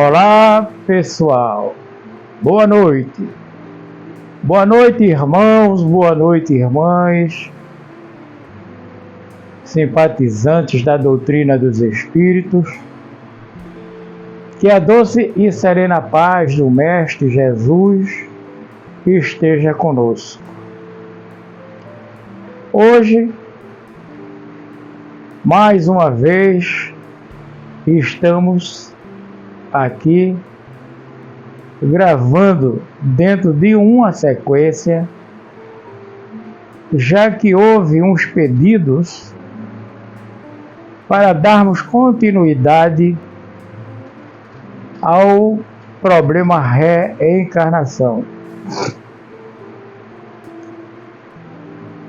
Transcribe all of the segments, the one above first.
Olá, pessoal. Boa noite. Boa noite, irmãos. Boa noite, irmãs. Simpatizantes da doutrina dos Espíritos. Que a doce e serena paz do Mestre Jesus esteja conosco. Hoje, mais uma vez, estamos aqui gravando dentro de uma sequência, já que houve uns pedidos para darmos continuidade ao problema reencarnação.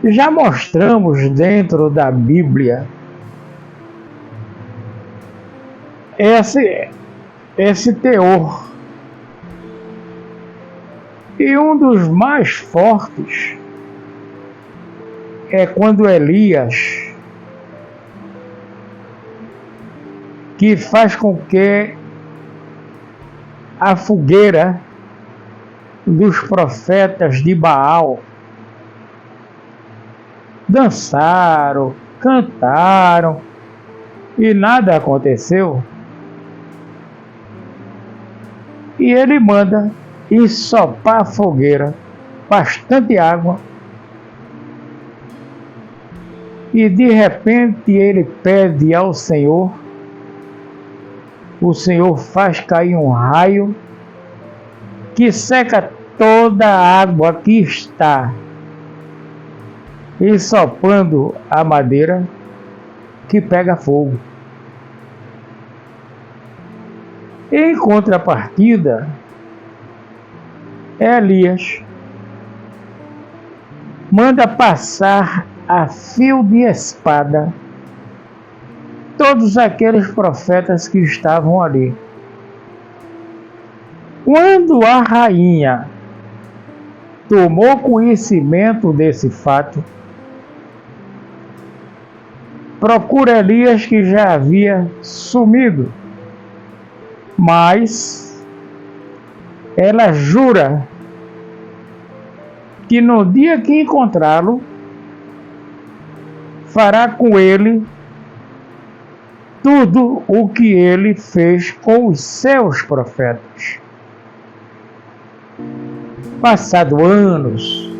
Já mostramos dentro da Bíblia esse teor. E um dos mais fortes é quando Elias, que faz com que a fogueira dos profetas de Baal dançaram, cantaram e nada aconteceu. E ele manda ensopar a fogueira, bastante água, e de repente ele pede ao Senhor, o Senhor faz cair um raio que seca toda a água que está ensopando a madeira, que pega fogo. Em contrapartida, Elias manda passar a fio de espada todos aqueles profetas que estavam ali. Quando a rainha tomou conhecimento desse fato, procura Elias, que já havia sumido, mas ela jura que no dia que encontrá-lo, fará com ele tudo o que ele fez com os seus profetas. Passado anos,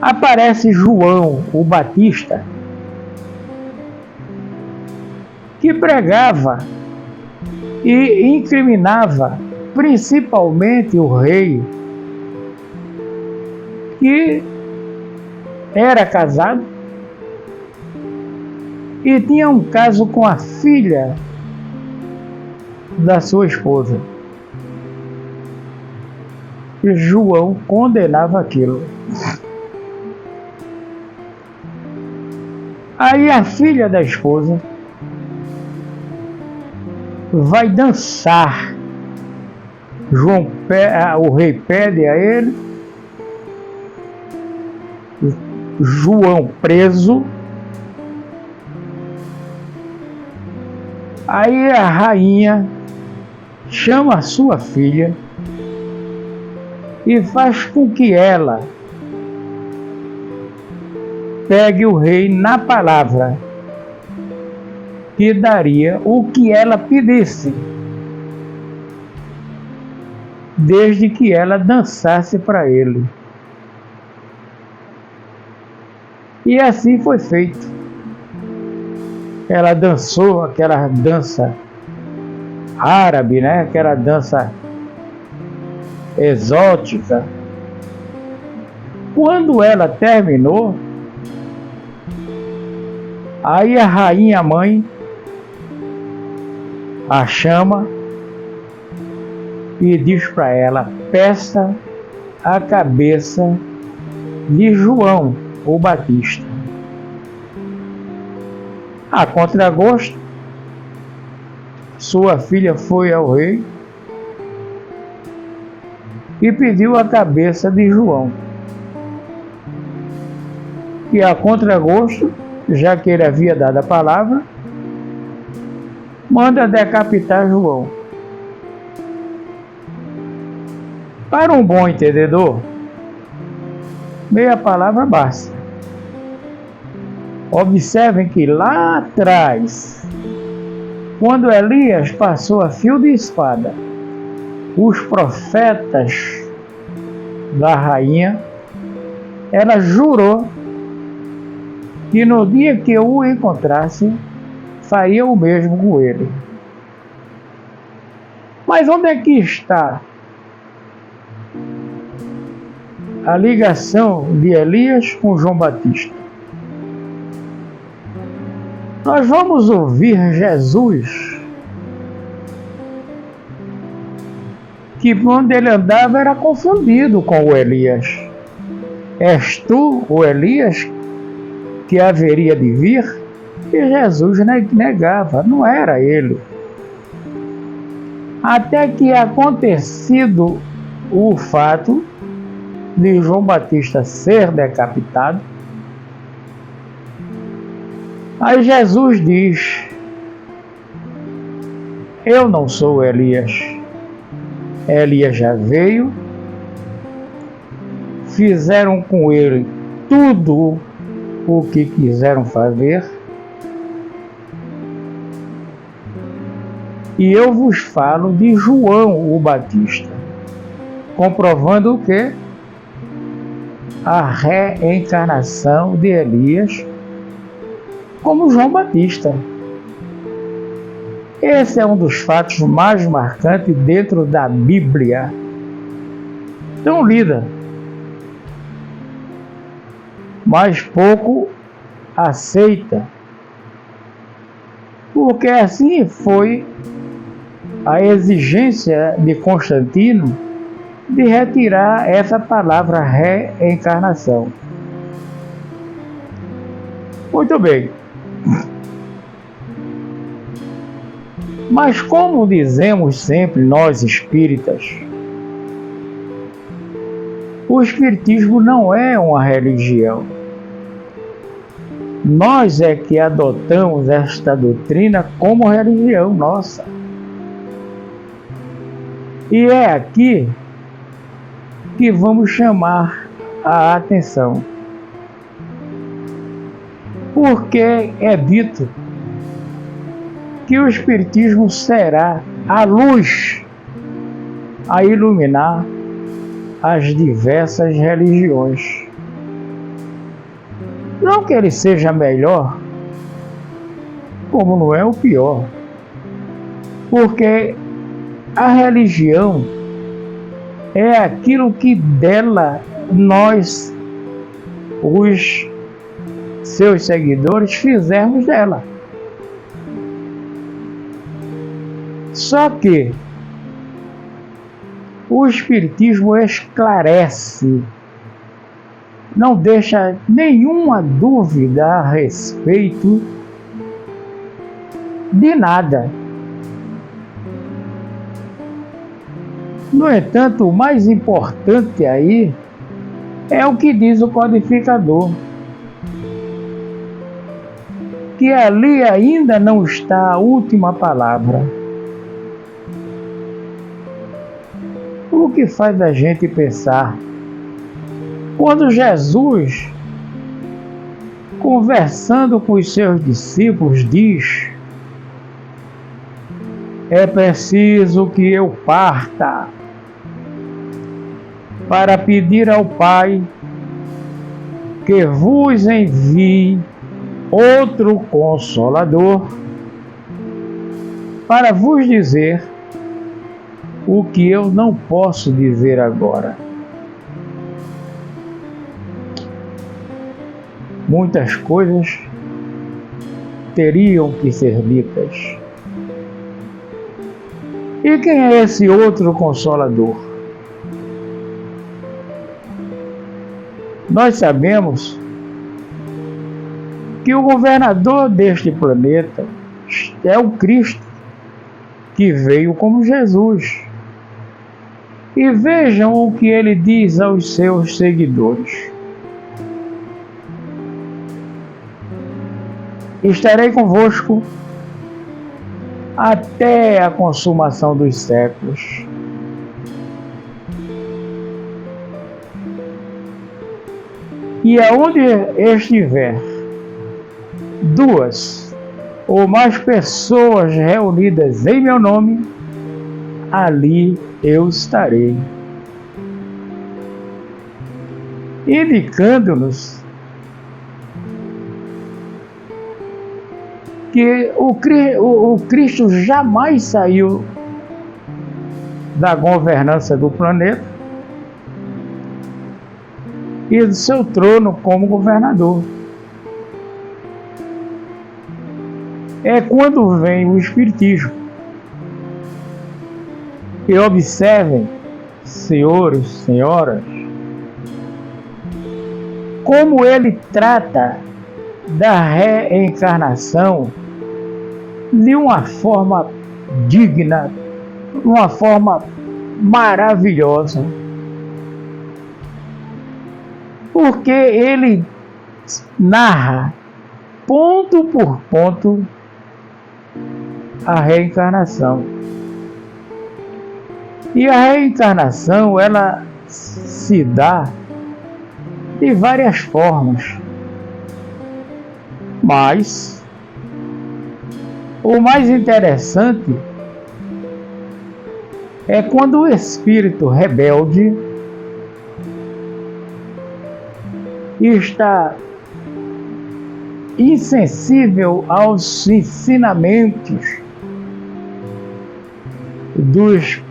aparece João, o Batista, que pregava e incriminava principalmente o rei, que era casado e tinha um caso com a filha da sua esposa. E João condenava aquilo. Aí a filha da esposa vai dançar. O rei pede a ele, João preso. Aí a rainha chama a sua filha e faz com que ela pegue o rei na palavra, que daria o que ela pedisse, desde que ela dançasse para ele. E assim foi feito. Ela dançou aquela dança árabe, né? Aquela dança exótica. Quando ela terminou, aí a rainha mãe a chama e diz para ela: peça a cabeça de João, o Batista. A contragosto, sua filha foi ao rei e pediu a cabeça de João. E a contragosto, já que ele havia dado a palavra, manda decapitar João. Para um bom entendedor, meia palavra basta. Observem que lá atrás, quando Elias passou a fio de espada os profetas da rainha, ela jurou que no dia que eu o encontrasse, faria o mesmo com ele. Mas onde é que está a ligação de Elias com João Batista? Nós vamos ouvir Jesus, que onde ele andava era confundido com o Elias. És tu o Elias que haveria de vir? E Jesus negava, não era ele. Até que acontecido o fato de João Batista ser decapitado, aí Jesus diz: eu não sou Elias. Elias já veio, fizeram com ele tudo o que quiseram fazer, e eu vos falo de João o Batista, comprovando o quê? A reencarnação de Elias como João Batista. Esse é um dos fatos mais marcantes dentro da Bíblia, tão lida, mas pouco aceita, porque assim foi a exigência de Constantino de retirar essa palavra reencarnação. Muito bem. Mas como dizemos sempre nós espíritas, o espiritismo não é uma religião. Nós é que adotamos esta doutrina como religião nossa. E é aqui que vamos chamar a atenção. Porque é dito que o Espiritismo será a luz a iluminar as diversas religiões. Não que ele seja melhor, como não é o pior, porque a religião é aquilo que dela nós, os seus seguidores, fizermos dela. Só que o Espiritismo esclarece, não deixa nenhuma dúvida a respeito de nada. No entanto, o mais importante aí é o que diz o codificador, que ali ainda não está a última palavra. O que faz a gente pensar? Quando Jesus, conversando com os seus discípulos, diz: é preciso que eu parta para pedir ao Pai que vos envie outro Consolador para vos dizer o que eu não posso dizer agora. Muitas coisas teriam que ser ditas. E quem é esse outro Consolador? Nós sabemos que o governador deste planeta é o Cristo, que veio como Jesus. E vejam o que ele diz aos seus seguidores: estarei convosco até a consumação dos séculos. E aonde estiver duas ou mais pessoas reunidas em meu nome, ali eu estarei. Indicando-nos que o Cristo jamais saiu da governança do planeta e do seu trono como governador. É quando vem o Espiritismo. E observem, senhores, senhoras, como ele trata da reencarnação de uma forma digna, de uma forma maravilhosa. Porque ele narra ponto por ponto a reencarnação. E a reencarnação, ela se dá de várias formas. Mas o mais interessante é quando o espírito rebelde está insensível aos ensinamentos dos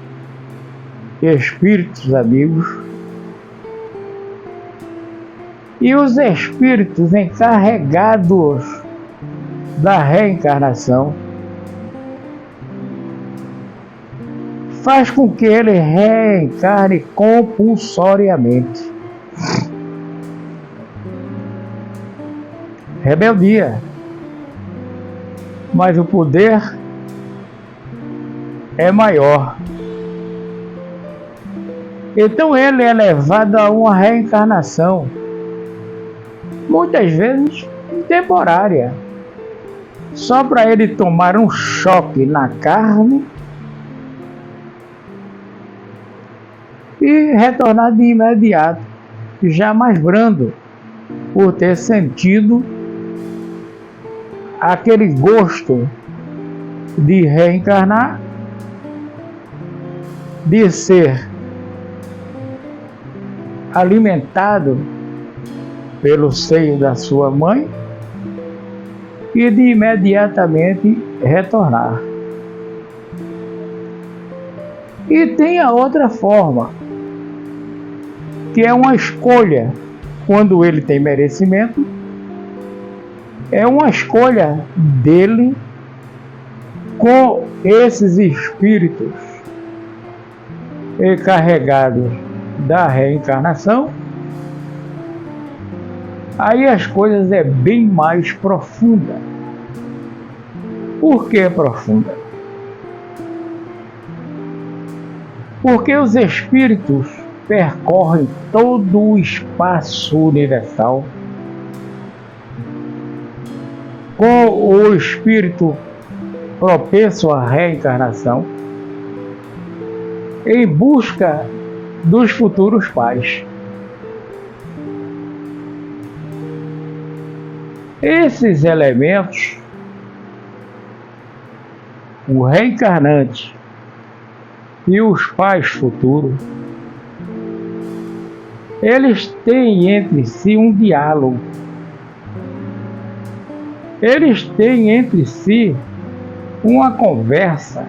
espíritos amigos, e os espíritos encarregados da reencarnação faz com que ele reencarne compulsoriamente. Rebeldia. Mas o poder é maior. Então ele é levado a uma reencarnação, muitas vezes temporária, só para ele tomar um choque na carne e retornar de imediato, já mais brando, por ter sentido aquele gosto de reencarnar, de ser alimentado pelo seio da sua mãe e de imediatamente retornar. E tem a outra forma, que é uma escolha, quando ele tem merecimento, é uma escolha dele com esses espíritos encarregados da reencarnação. Aí as coisas é bem mais profunda. Por que profunda? Porque os espíritos percorrem todo o espaço universal com o espírito propenso à reencarnação em busca dos futuros pais. Esses elementos, o reencarnante e os pais futuros, eles têm entre si um diálogo. Eles têm entre si uma conversa.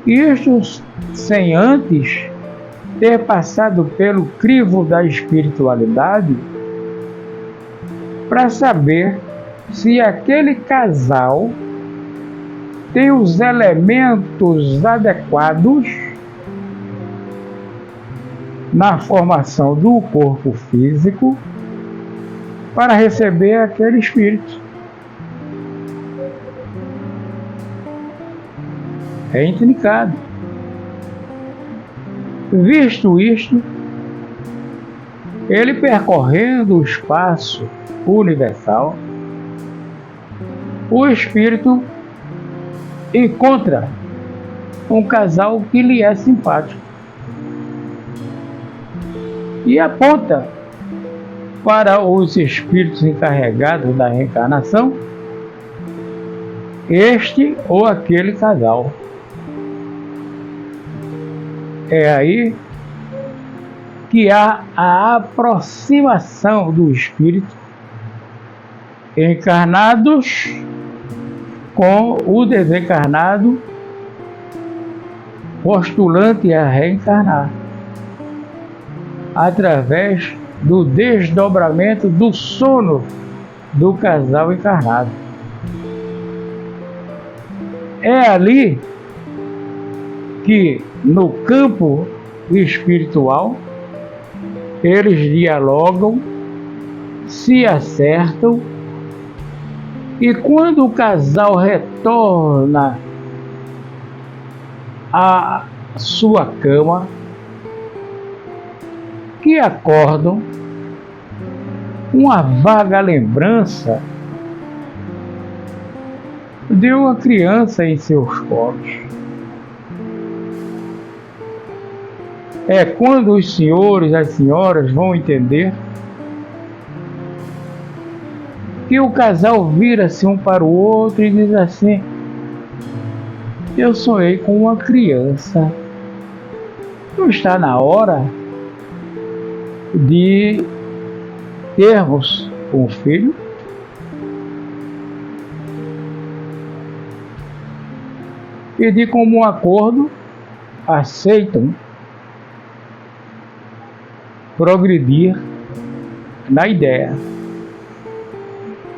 Isto sem antes ter passado pelo crivo da espiritualidade para saber se aquele casal tem os elementos adequados na formação do corpo físico para receber aquele espírito. É intrincado. Visto isto, ele percorrendo o espaço universal, o espírito encontra um casal que lhe é simpático e aponta para os espíritos encarregados da reencarnação este ou aquele casal. É aí que há a aproximação do espírito encarnados com o desencarnado postulante a reencarnar, através do desdobramento do sono do casal encarnado. É ali que, no campo espiritual, eles dialogam, se acertam, e quando o casal retorna à sua cama, que acordam uma vaga lembrança de uma criança em seus colos. É quando os senhores e as senhoras vão entender que o casal vira-se um para o outro e diz assim: eu sonhei com uma criança. Não está na hora de termos um filho? E de comum acordo aceitam progredir na ideia.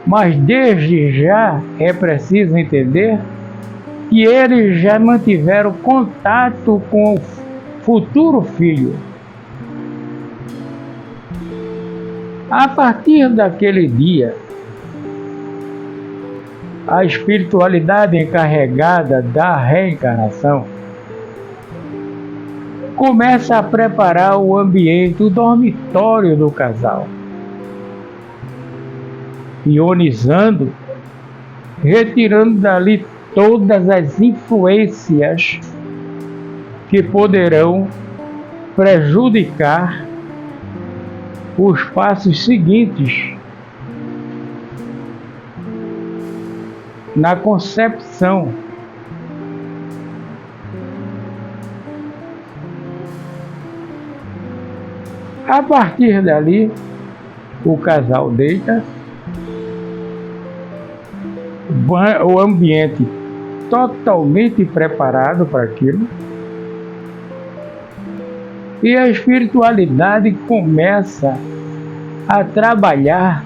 Mas desde já é preciso entender que eles já mantiveram contato com o futuro filho. A partir daquele dia, a espiritualidade encarregada da reencarnação começa a preparar o ambiente, o dormitório do casal, ionizando, retirando dali todas as influências que poderão prejudicar os passos seguintes na concepção. A partir dali, o casal deita, o ambiente totalmente preparado para aquilo, e a espiritualidade começa a trabalhar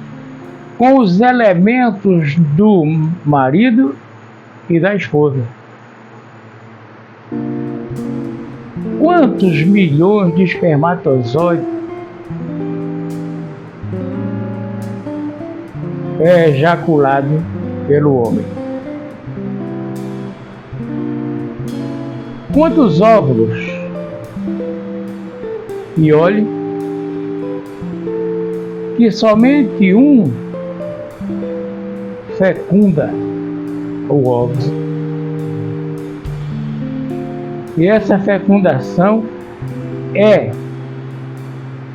com os elementos do marido e da esposa. Quantos milhões de espermatozoides é ejaculado pelo homem? Quantos óvulos? E olhe que somente um fecunda o óvulo. E essa fecundação é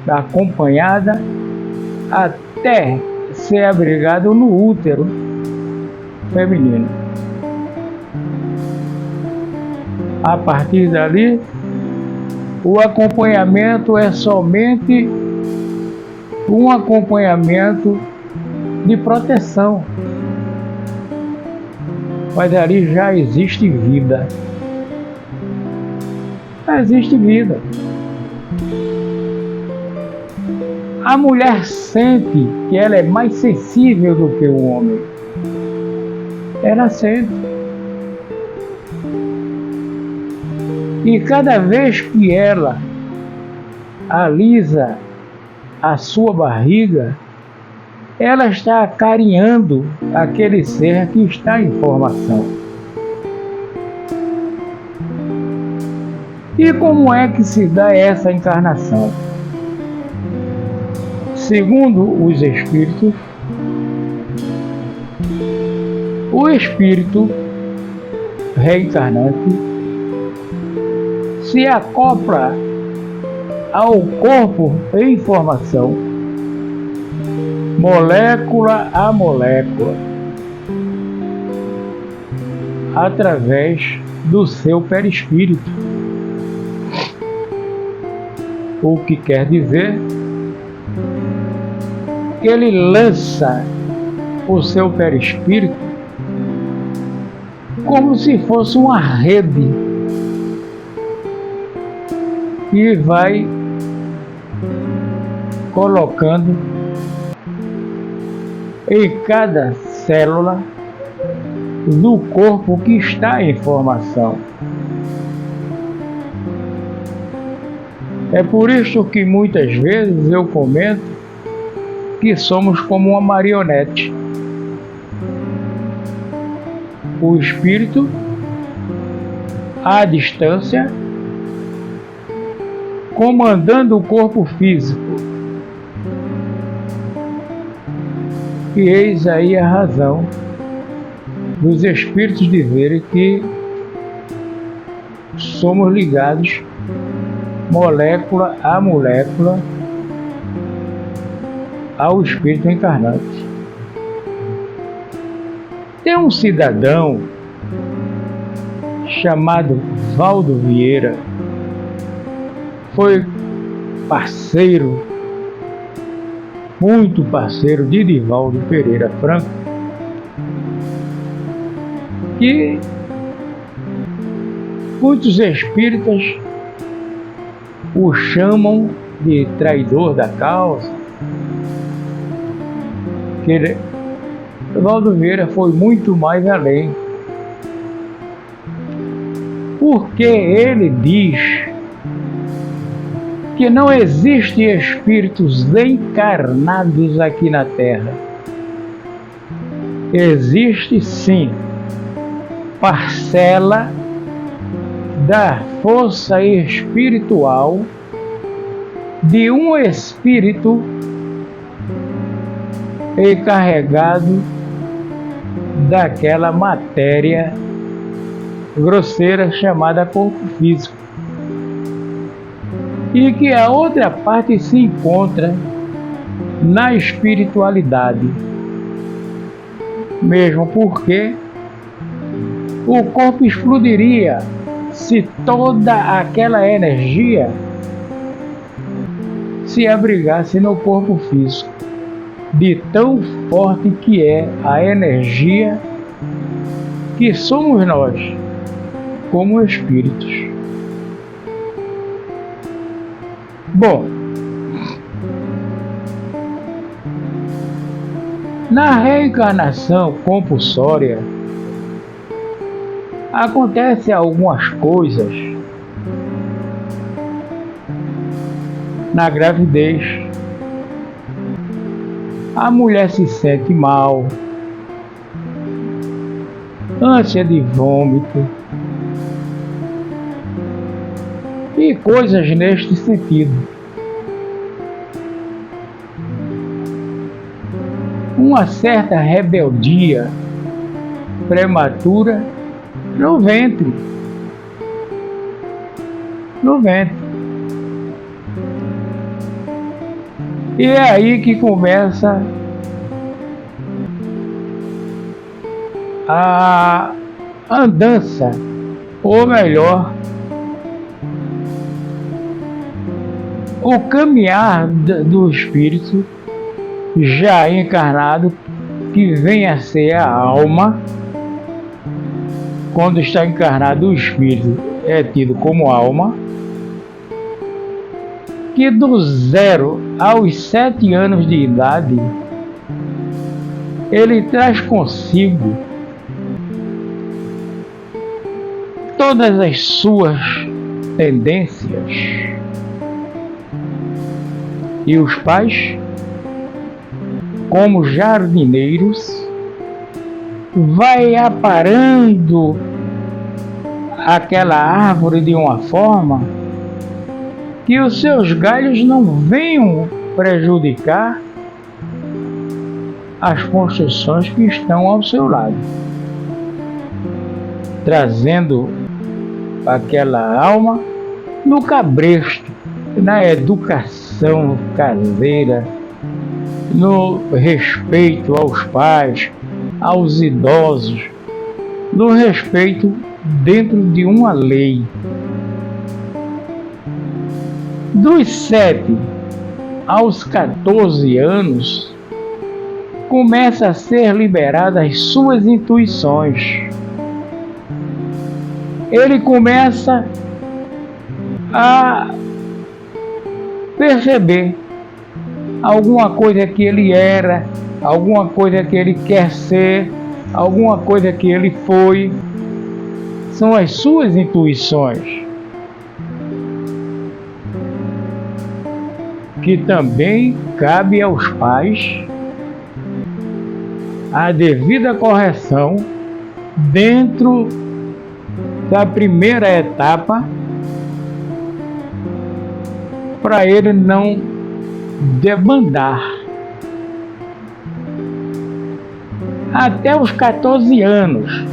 acompanhada até ser abrigado no útero feminino. A partir dali, o acompanhamento é somente um acompanhamento de proteção. Mas ali já existe vida. Existe vida. A mulher sente que ela é mais sensível do que o homem. Ela sente. E cada vez que ela alisa a sua barriga, ela está acarinhando aquele ser que está em formação. E como é que se dá essa encarnação? Segundo os espíritos, O espírito reencarnante se acopla ao corpo em formação, molécula a molécula, através do seu perispírito. O que quer dizer que ele lança o seu perispírito como se fosse uma rede e vai colocando em cada célula do corpo que está em formação. É por isso que muitas vezes eu comento que somos como uma marionete. O espírito, à distância, comandando o corpo físico. E eis aí a razão dos espíritos dizerem que somos ligados molécula a molécula ao espírito encarnante. Tem um cidadão chamado Valdo Vieira, foi parceiro, muito parceiro de Divaldo Pereira Franco, que muitos espíritas o chamam de traidor da causa. Que Valdo Vieira foi muito mais além, porque ele diz que não existem espíritos encarnados aqui na Terra. Existe sim parcela da força espiritual de um espírito encarregado daquela matéria grosseira chamada corpo físico, e que a outra parte se encontra na espiritualidade, mesmo porque o corpo explodiria se toda aquela energia se abrigasse no corpo físico, de tão forte que é a energia que somos nós, como espíritos. Bom, na reencarnação compulsória acontecem algumas coisas na gravidez. A mulher se sente mal, ânsia de vômito e coisas neste sentido. Uma certa rebeldia prematura no ventre. E é aí que começa a andança, ou melhor, o caminhar do espírito já encarnado, que vem a ser a alma. Quando está encarnado, o espírito é tido como alma, que do 0 aos 7 anos de idade ele traz consigo todas as suas tendências, e os pais, como jardineiros, vai aparando aquela árvore de uma forma que os seus galhos não venham prejudicar as construções que estão ao seu lado. trazendo aquela alma no cabresto, na educação caseira, no respeito aos pais, aos idosos, no respeito dentro de uma lei. Dos 7 aos 14 anos, começa a ser liberada as suas intuições. Ele começa a perceber alguma coisa que ele era, alguma coisa que ele quer ser, alguma coisa que ele foi. São as suas intuições, que também cabe aos pais a devida correção dentro da primeira etapa, para ele não debandar. Até os 14 anos,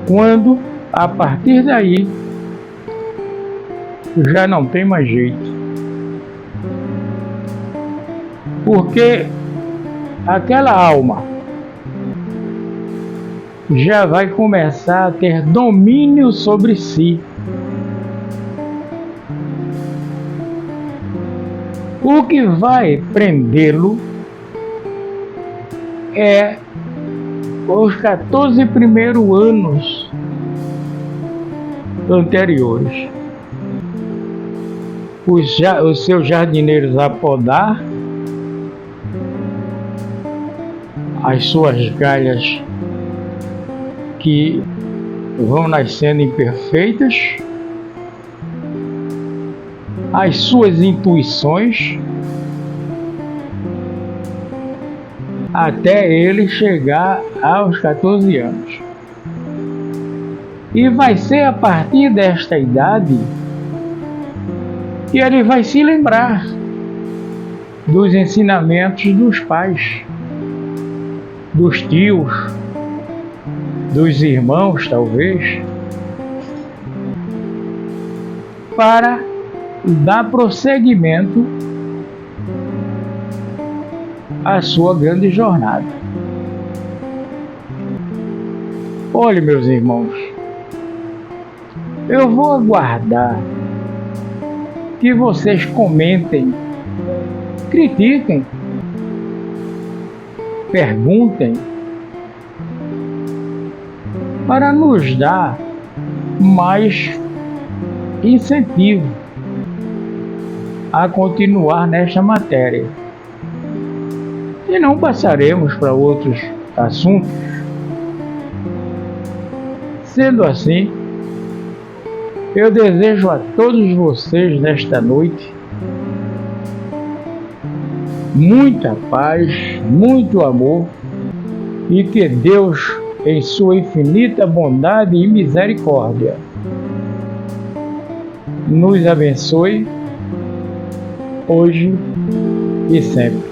quando a partir daí já não tem mais jeito, porque aquela alma já vai começar a ter domínio sobre si. O que vai prendê-lo é os 14 primeiros anos anteriores. Os seus jardineiros a podar, as suas galhas que vão nascendo imperfeitas, as suas intuições, até ele chegar aos 14 anos. E vai ser a partir desta idade que ele vai se lembrar dos ensinamentos dos pais, dos tios, dos irmãos, talvez, para dar prosseguimento à sua grande jornada. Olhe, meus irmãos, eu vou aguardar que vocês comentem, critiquem, perguntem, para nos dar mais incentivo a continuar nesta matéria. E não passaremos para outros assuntos. Sendo assim, eu desejo a todos vocês nesta noite muita paz, muito amor, e que Deus, em sua infinita bondade e misericórdia, nos abençoe hoje e sempre.